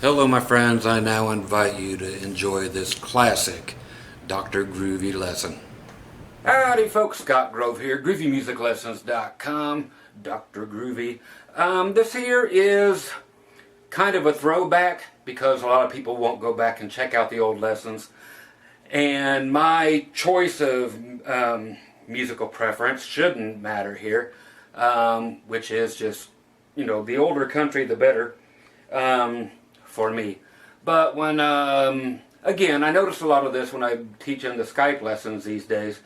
Hello my friends, I now invite you to enjoy this classic Dr. Groovy lesson. Howdy folks, Scott Grove here, GroovyMusicLessons.com, Dr. Groovy. This here is kind of a throwback because a lot of people won't go back and check out the old lessons. And my choice of musical preference shouldn't matter here, which is just, you know, the older country the better. For me. But when, again, I notice a lot of this when I'm teaching the Skype lessons these days,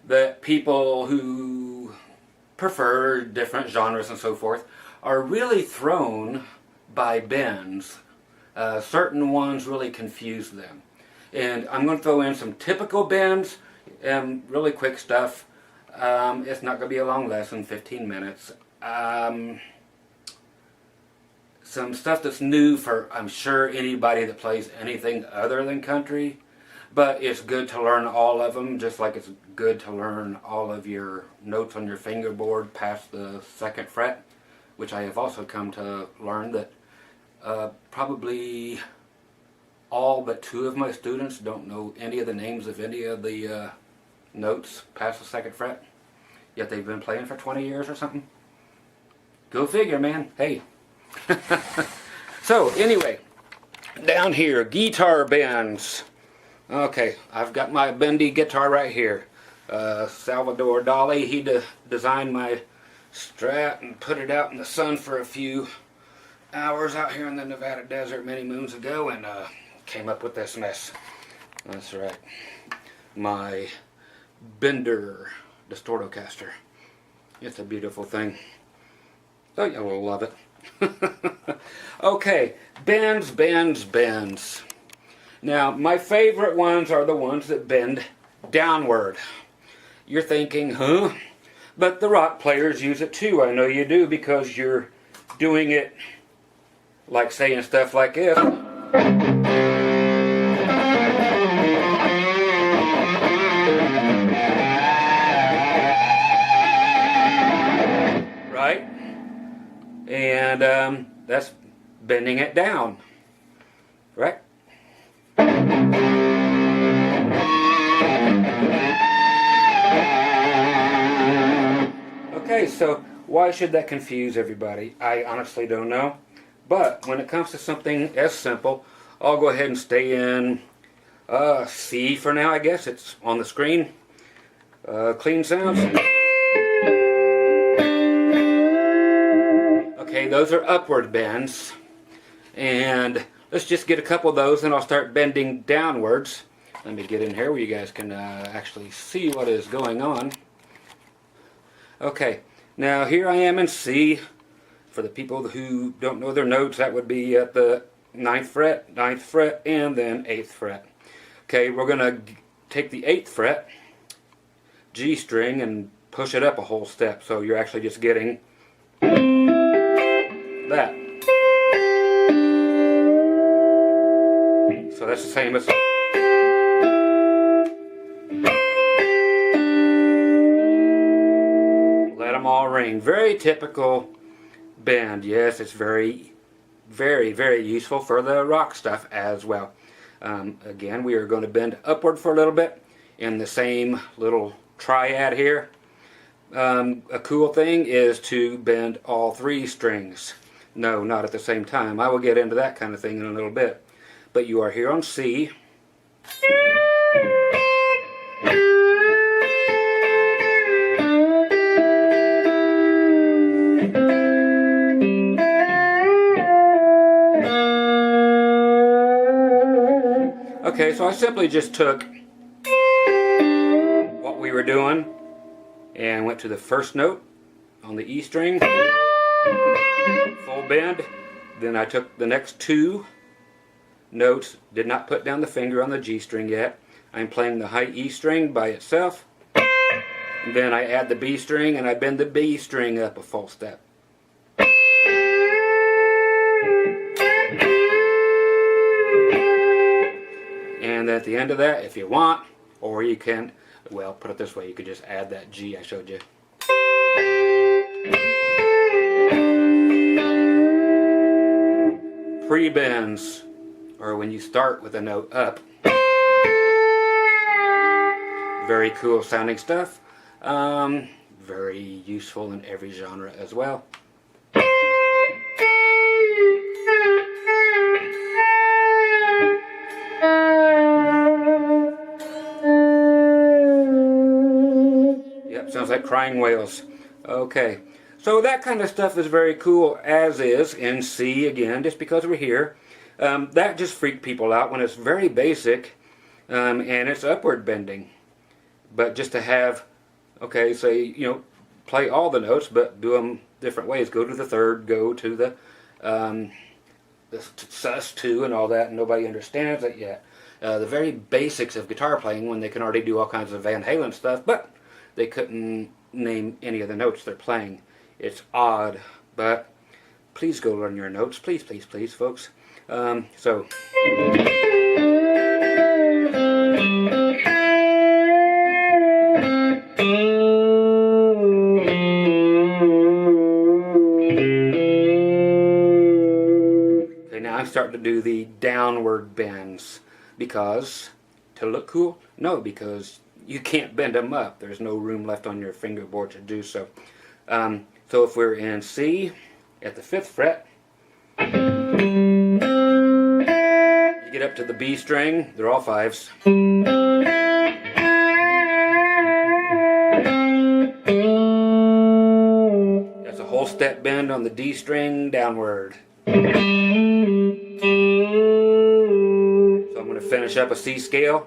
that people who prefer different genres and so forth are really thrown by bends. Certain ones really confuse them. And I'm going to throw in some typical bends and really quick stuff. It's not going to be a long lesson, 15 minutes. Some stuff that's new for, I'm sure, anybody that plays anything other than country. But it's good to learn all of them, just like it's good to learn all of your notes on your fingerboard past the 2nd fret, which I have also come to learn that probably all but 2 of my students don't know any of the names of any of the notes past the 2nd fret, yet they've been playing for 20 years or something. Go figure, man. Hey. So anyway, down here, guitar bends. Okay, I've got my bendy guitar right here. Salvador Dali, he designed my Strat and put it out in the sun for a few hours out here in the Nevada desert many moons ago, and came up with this mess. That's right, my Bender Distortocaster. It's a beautiful thing. So you'll love it. Okay, bends. Now, my favorite ones are the ones that bend downward. You're thinking, huh? But the rock players use it too. I know you do, because you're doing it like saying stuff like this. Right? And that's bending it down, right? Okay, so why should that confuse everybody? I honestly don't know. But when it comes to something as simple, I'll go ahead and stay in C for now, I guess. It's on the screen. Clean sounds. Okay, those are upward bends, and let's just get a couple of those and I'll start bending downwards. Let me get in here where you guys can actually see what is going on. Okay, now here I am in C. For the people who don't know their notes, that would be at the 9th fret, 9th fret, and then 8th fret. Okay, we're going to take the 8th fret, G string, and push it up a whole step, so you're actually just getting that. So that's the same as let them all ring. Very typical bend. Yes, it's very useful for the rock stuff as well. Again, we are going to bend upward for a little bit in the same little triad here. A cool thing is to bend all 3 strings. No, not at the same time. I will get into that kind of thing in a little bit. But you are here on C. Okay, so I simply just took what we were doing and went to the first note on the E string, full bend. Then I took the next 2 notes, did not put down the finger on the G string yet. I'm playing the high E string by itself. And then I add the B string and I bend the B string up a full step. And at the end of that, if you want, or you can, well, put it this way, you could just add that G I showed you. Pre-bends. or when you start with a note up. Very cool sounding stuff. Very useful in every genre as well. Yep, sounds like crying whales. Okay, so that kind of stuff is very cool, as is in C again, just because we're here. That just freaked people out when it's very basic and it's upward bending. But just to have, okay, say, you know, play all the notes, but do them different ways. Go to the third, go to the sus2 and all that, and nobody understands it yet. The very basics of guitar playing, when they can already do all kinds of Van Halen stuff, but they couldn't name any of the notes they're playing. It's odd, but please go learn your notes. Please, please, please, folks. So... I'm starting to do the downward bends because to look cool? No, because you can't bend them up. There's no room left on your fingerboard to do so. So if we're in C at the 5th fret, you get up to the B string, they're all 5s. That's a whole step bend on the D string downward. So I'm going to finish up a C scale.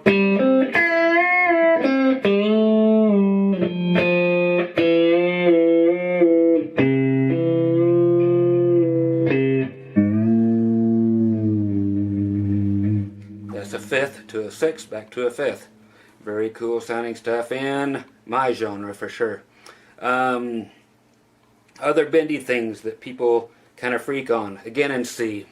That's a 5th to a 6th, back to a 5th. Very cool sounding stuff in my genre for sure. Other bendy things that people kind of freak on, again in C.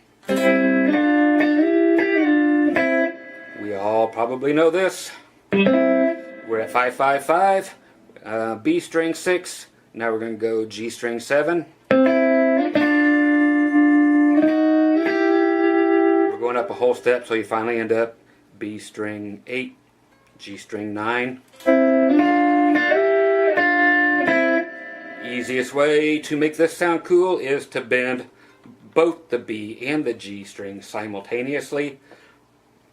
We all probably know this. We're at 5-5-5, B string 6, now we're going to go G string 7. We're going up a whole step, so you finally end up B string 8, G string 9. Easiest way to make this sound cool is to bend both the B and the G strings simultaneously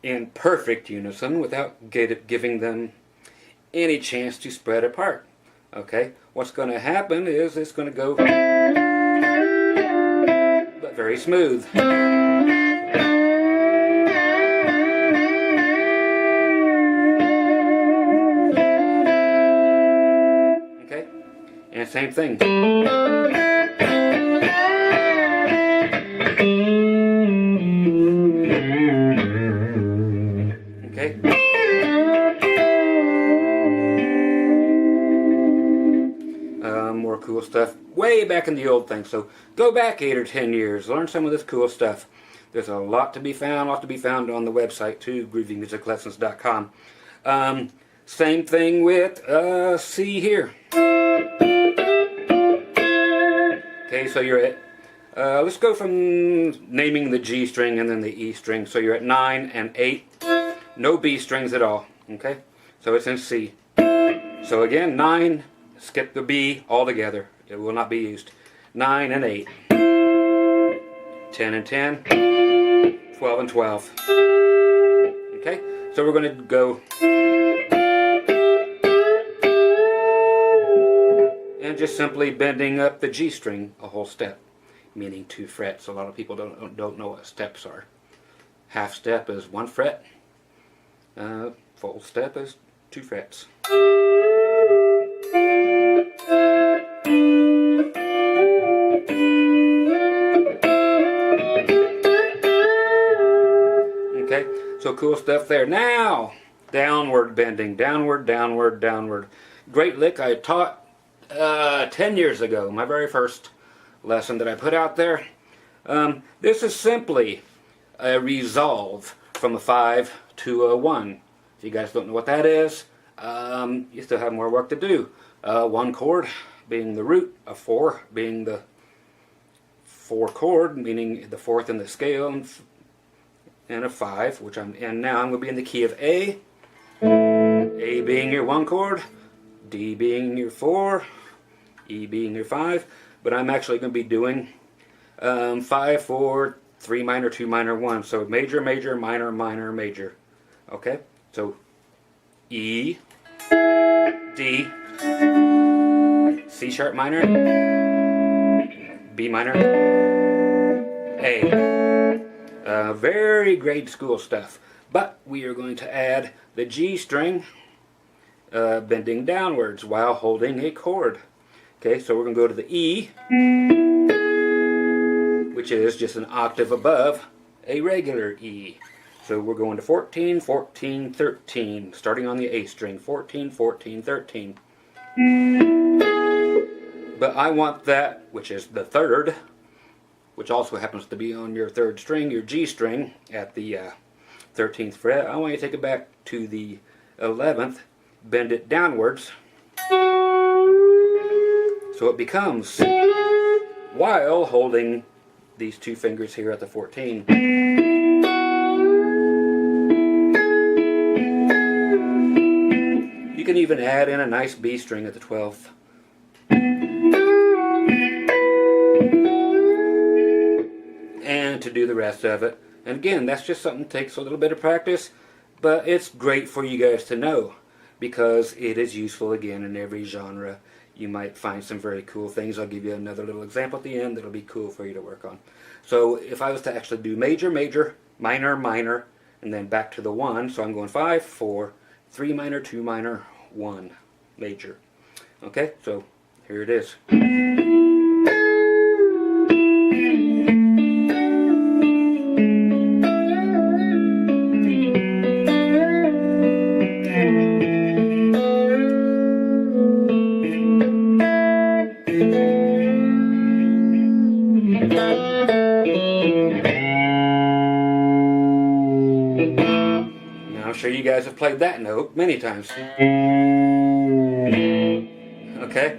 in perfect unison without giving them any chance to spread apart. Okay, what's going to happen is it's going to go but very smooth. Okay, and same thing. Okay. More cool stuff way back in the old thing. So go back 8 or 10 years, learn some of this cool stuff. There's a lot to be found on the website too, groovymusiclessons.com. Same thing with C here. Okay, so you're at, let's go from naming the G string and then the E string. So you're at 9 and 8, no B strings at all. Okay, so it's in C. So again, 9, skip the B altogether. It will not be used. 9 and 8. 10 and 10. 12 and 12. Okay, so we're going to go and just simply bending up the G string a whole step, meaning 2 frets. A lot of people don't know what steps are. Half step is 1 fret. Full step is 2 frets. Okay, so cool stuff there. Now, downward bending, downward, downward, downward. Great lick I taught 10 years ago, my very first lesson that I put out there. This is simply a resolve from a 5 to a 1. If you guys don't know what that is, you still have more work to do. 1 chord being the root, a 4 being the 4 chord, meaning the 4th in the scale, and a 5, which I'm in now. I'm going to be in the key of A. A being your 1 chord, D being your 4, E being your 5. But I'm actually going to be doing 5, 4, 3 minor, 2 minor, 1. So major, major, minor, minor, major. Okay? So E, D, C sharp minor, B minor, A. Very grade school stuff. But we are going to add the G string bending downwards while holding a chord. Okay, so we're going to go to the E, which is just an octave above a regular E. So we're going to 14, 14, 13, starting on the A string. 14, 14, 13. But I want that, which is the 3rd, which also happens to be on your 3rd string, your G string, at the 13th fret. I want you to take it back to the 11th, bend it downwards, so it becomes, while holding these 2 fingers here at the 14. You can even add in a nice B string at the 12th. And to do the rest of it. And again, that's just something that takes a little bit of practice, but it's great for you guys to know because it is useful again in every genre. You might find some very cool things. I'll give you another little example at the end that'll be cool for you to work on. So if I was to actually do major, major, minor, minor, and then back to the 1, so I'm going 5, 4, 3 minor, 2 minor, 1 major. Okay, so here it is. Now I'm sure you guys have played that note many times. Okay,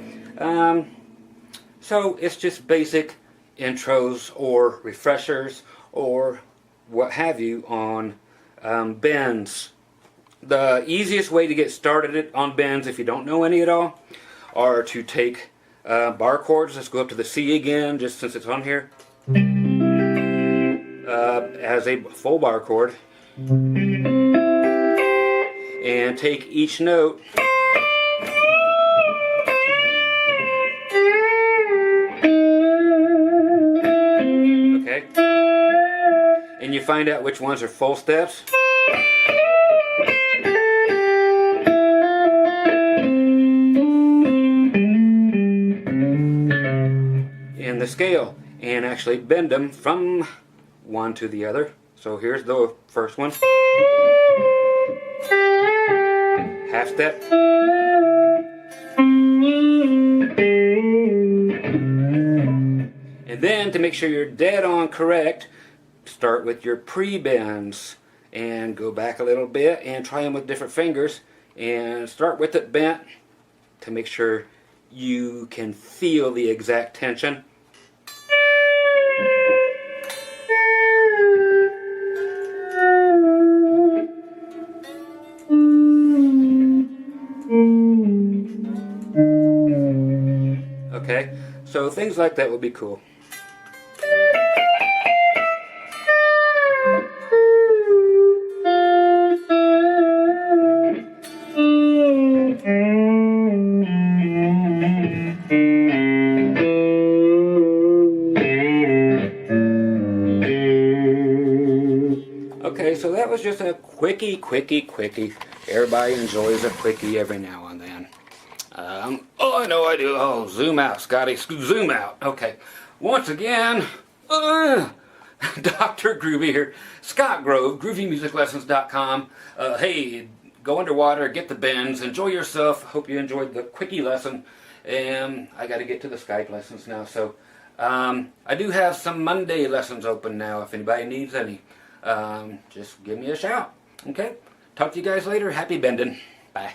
so it's just basic intros or refreshers or what have you on bends. The easiest way to get started on bends, if you don't know any at all, are to take bar chords. Let's go up to the C again, just since it's on here, as a full bar chord, and take each note and you find out which ones are full steps. In the scale, and actually bend them from one to the other. So here's the first one. Half step. And then to make sure you're dead on correct, start with your pre-bends and go back a little bit and try them with different fingers and start with it bent to make sure you can feel the exact tension. Okay, so things like that would be cool. Okay, so that was just a quickie. Everybody enjoys a quickie every now and then. Oh, I know I do. Oh, zoom out, Scotty. Zoom out. Okay. Once again, Dr. Groovy here. Scott Grove, GroovyMusicLessons.com. Hey, go underwater, get the bends, enjoy yourself. Hope you enjoyed the quickie lesson. And I got to get to the Skype lessons now. So I do have some Monday lessons open now if anybody needs any. Just give me a shout. Okay? Talk to you guys later. Happy bending. Bye.